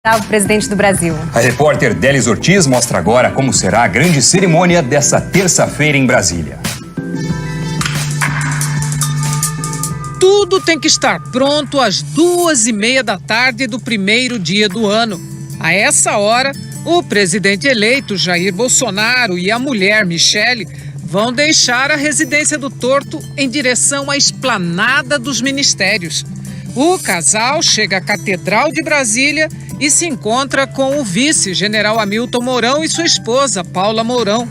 O presidente do Brasil. A repórter Délis Ortiz mostra agora como será a grande cerimônia dessa terça-feira em Brasília. Tudo tem que estar pronto às 2h30 da tarde do primeiro dia do ano. A essa hora, o presidente eleito Jair Bolsonaro e a mulher Michele vão deixar a residência do Torto em direção à esplanada dos ministérios. O casal chega à Catedral de Brasília e se encontra com o vice-general Hamilton Mourão e sua esposa, Paula Mourão.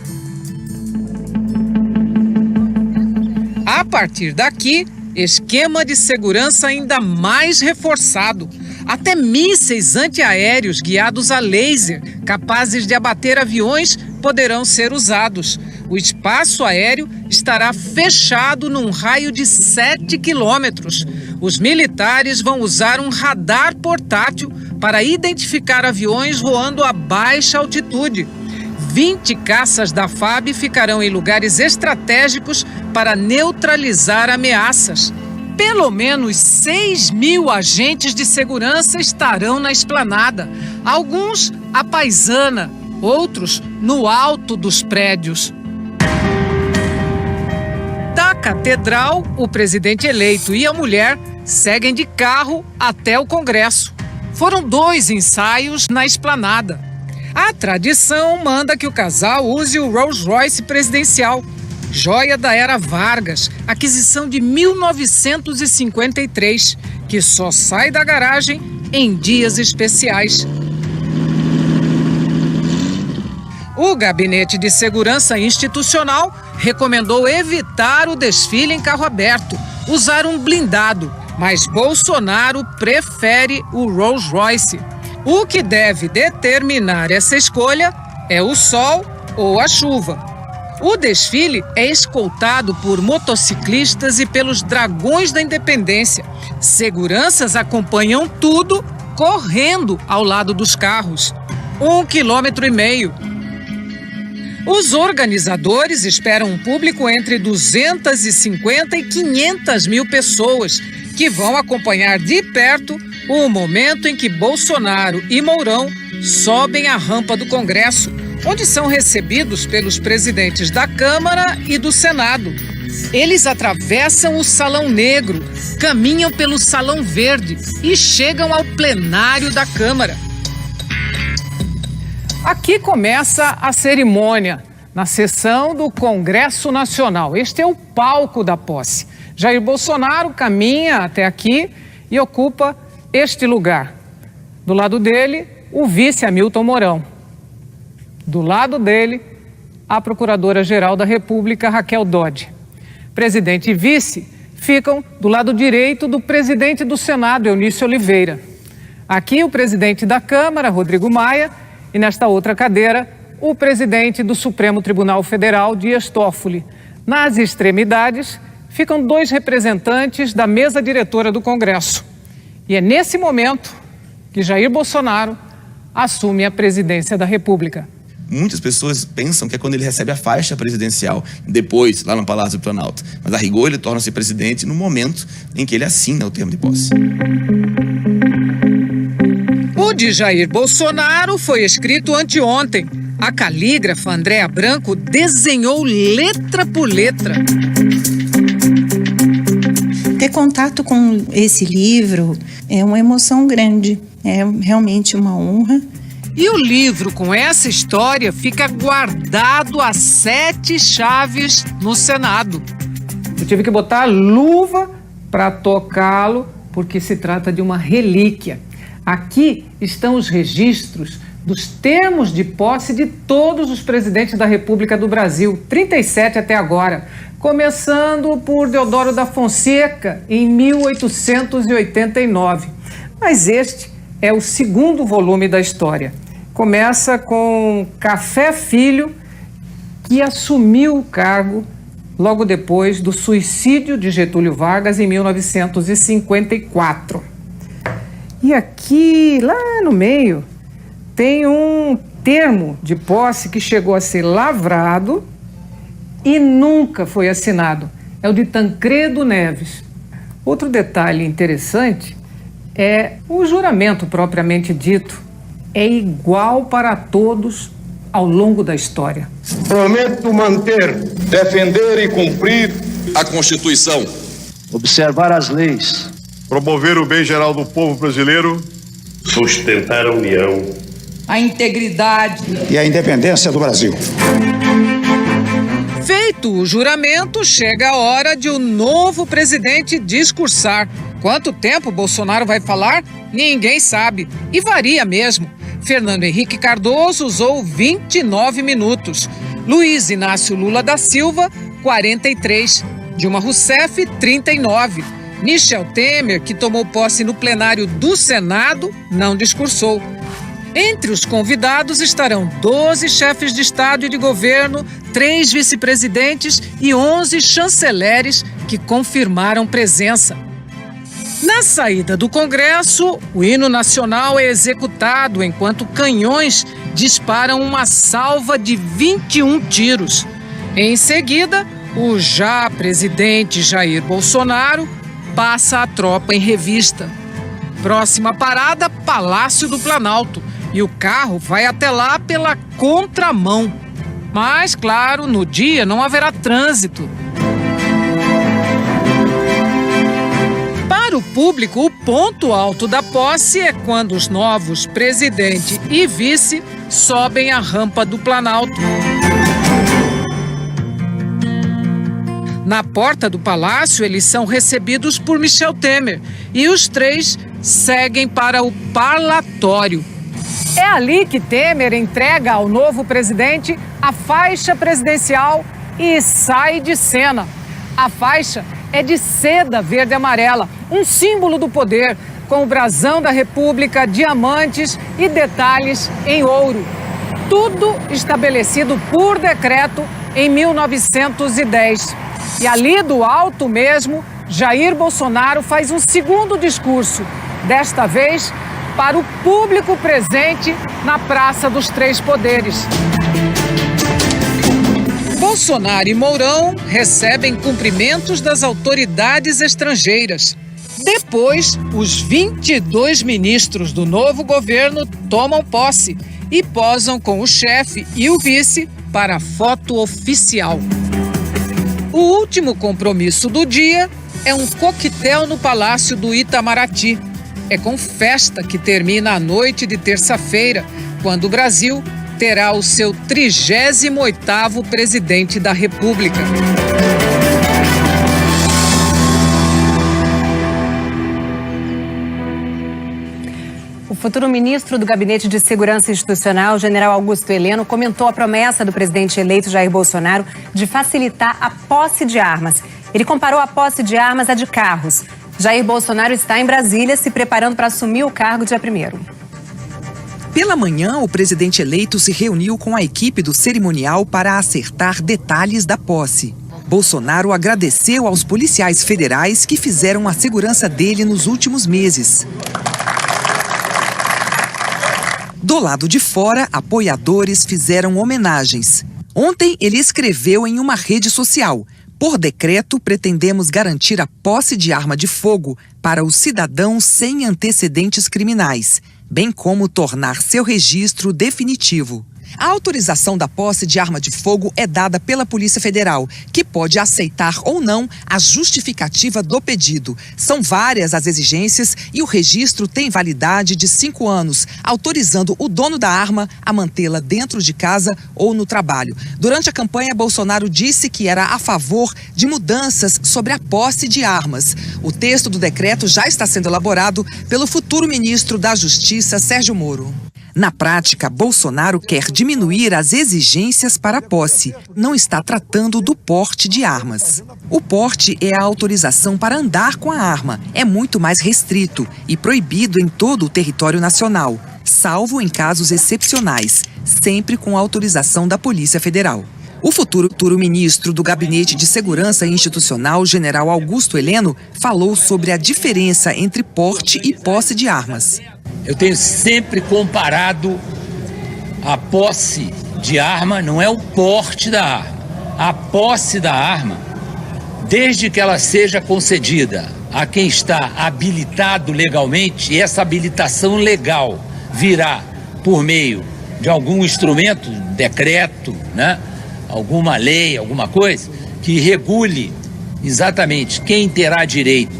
A partir daqui, esquema de segurança ainda mais reforçado. Até mísseis antiaéreos guiados a laser, capazes de abater aviões, poderão ser usados. O espaço aéreo estará fechado num raio de 7 quilômetros. Os militares vão usar um radar portátil para identificar aviões voando a baixa altitude. 20 caças da FAB ficarão em lugares estratégicos para neutralizar ameaças. Pelo menos 6.000 agentes de segurança estarão na esplanada. Alguns à paisana, outros no alto dos prédios. Da Catedral, o presidente eleito e a mulher seguem de carro até o Congresso. Foram 2 ensaios na esplanada. A tradição manda que o casal use o Rolls Royce presidencial, joia da era Vargas, aquisição de 1953, que só sai da garagem em dias especiais. O Gabinete de Segurança Institucional recomendou evitar o desfile em carro aberto, usar um blindado, mas Bolsonaro prefere o Rolls Royce. O que deve determinar essa escolha é o sol ou a chuva. O desfile é escoltado por motociclistas e pelos Dragões da Independência. Seguranças acompanham tudo correndo ao lado dos carros. 1,5 quilômetro. Os organizadores esperam um público entre 250 e 500 mil pessoas, que vão acompanhar de perto o momento em que Bolsonaro e Mourão sobem a rampa do Congresso, onde são recebidos pelos presidentes da Câmara e do Senado. Eles atravessam o Salão Negro, caminham pelo Salão Verde e chegam ao plenário da Câmara. Aqui começa a cerimônia, na sessão do Congresso Nacional. Este é o palco da posse. Jair Bolsonaro caminha até aqui e ocupa este lugar. Do lado dele, o vice Hamilton Mourão. Do lado dele, a Procuradora-Geral da República, Raquel Dodge. Presidente e vice ficam do lado direito do presidente do Senado, Eunício Oliveira. Aqui, o presidente da Câmara, Rodrigo Maia, e nesta outra cadeira, o presidente do Supremo Tribunal Federal, Dias Toffoli. Nas extremidades, ficam 2 representantes da mesa diretora do Congresso. E é nesse momento que Jair Bolsonaro assume a presidência da República. Muitas pessoas pensam que é quando ele recebe a faixa presidencial, depois, lá no Palácio do Planalto. Mas, a rigor, ele torna-se presidente no momento em que ele assina o termo de posse. O de Jair Bolsonaro foi escrito anteontem. A calígrafa Andréa Branco desenhou letra por letra. Ter contato com esse livro é uma emoção grande, é realmente uma honra. E o livro com essa história fica guardado a 7 chaves no Senado. Eu tive que botar a luva para tocá-lo, porque se trata de uma relíquia. Aqui estão os registros dos termos de posse de todos os presidentes da República do Brasil, 37 até agora, começando por Deodoro da Fonseca, em 1889. Mas este é o 2º volume da história. Começa com Café Filho, que assumiu o cargo logo depois do suicídio de Getúlio Vargas em 1954. E aqui, lá no meio, tem um termo de posse que chegou a ser lavrado e nunca foi assinado. É o de Tancredo Neves. Outro detalhe interessante é o juramento propriamente dito. é igual para todos ao longo da história. Prometo manter, defender e cumprir a Constituição, observar as leis, promover o bem geral do povo brasileiro, sustentar a união, a integridade e a independência do Brasil. Feito o juramento, chega a hora de o novo presidente discursar. Quanto tempo Bolsonaro vai falar? Ninguém sabe. E varia mesmo. Fernando Henrique Cardoso usou 29 minutos. Luiz Inácio Lula da Silva, 43. Dilma Rousseff, 39. Michel Temer, que tomou posse no plenário do Senado, não discursou. Entre os convidados estarão 12 chefes de Estado e de governo, 3 vice-presidentes e 11 chanceleres que confirmaram presença. Na saída do Congresso, o hino nacional é executado enquanto canhões disparam uma salva de 21 tiros. Em seguida, o já presidente Jair Bolsonaro passa a tropa em revista. Próxima parada, Palácio do Planalto. E o carro vai até lá pela contramão. Mas, claro, no dia não haverá trânsito. Para o público, o ponto alto da posse é quando os novos presidente e vice sobem a rampa do Planalto. Na porta do palácio, eles são recebidos por Michel Temer e os 3 seguem para o parlatório. É ali que Temer entrega ao novo presidente a faixa presidencial e sai de cena. A faixa é de seda verde e amarela, um símbolo do poder, com o brasão da República, diamantes e detalhes em ouro. Tudo estabelecido por decreto em 1910. E ali do alto mesmo, Jair Bolsonaro faz um segundo discurso, desta vez para o público presente na Praça dos Três Poderes. Bolsonaro e Mourão recebem cumprimentos das autoridades estrangeiras. Depois, os 22 ministros do novo governo tomam posse e posam com o chefe e o vice para a foto oficial. O último compromisso do dia é um coquetel no Palácio do Itamaraty. É com festa que termina a noite de terça-feira, quando o Brasil terá o seu 38º presidente da República. O futuro ministro do Gabinete de Segurança Institucional, general Augusto Heleno, comentou a promessa do presidente eleito Jair Bolsonaro de facilitar a posse de armas. Ele comparou a posse de armas à de carros. Jair Bolsonaro está em Brasília se preparando para assumir o cargo dia 1º. Pela manhã, o presidente eleito se reuniu com a equipe do cerimonial para acertar detalhes da posse. Bolsonaro agradeceu aos policiais federais que fizeram a segurança dele nos últimos meses. Do lado de fora, apoiadores fizeram homenagens. Ontem, ele escreveu em uma rede social: por decreto, pretendemos garantir a posse de arma de fogo para os cidadãos sem antecedentes criminais, bem como tornar seu registro definitivo. A autorização da posse de arma de fogo é dada pela Polícia Federal, que pode aceitar ou não a justificativa do pedido. São várias as exigências e o registro tem validade de 5 anos, autorizando o dono da arma a mantê-la dentro de casa ou no trabalho. Durante a campanha, Bolsonaro disse que era a favor de mudanças sobre a posse de armas. O texto do decreto já está sendo elaborado pelo futuro ministro da Justiça, Sérgio Moro. Na prática, Bolsonaro quer diminuir as exigências para a posse. Não está tratando do porte de armas. O porte é a autorização para andar com a arma. É muito mais restrito e proibido em todo o território nacional, salvo em casos excepcionais, sempre com autorização da Polícia Federal. O futuro ministro do Gabinete de Segurança Institucional, general Augusto Heleno, falou sobre a diferença entre porte e posse de armas. Eu tenho sempre comparado a posse de arma, não é o porte da arma. A posse da arma, desde que ela seja concedida a quem está habilitado legalmente, e essa habilitação legal virá por meio de algum instrumento, decreto, né? Alguma lei, alguma coisa, que regule exatamente quem terá direito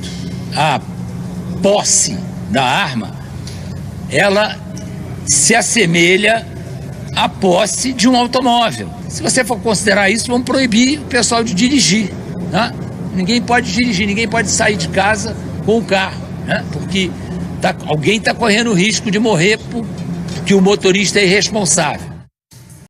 à posse da arma, ela se assemelha à posse de um automóvel. Se você for considerar isso, vamos proibir o pessoal de dirigir, né? Ninguém pode dirigir, ninguém pode sair de casa com o carro, né? Porque alguém está correndo o risco de morrer porque o motorista é irresponsável.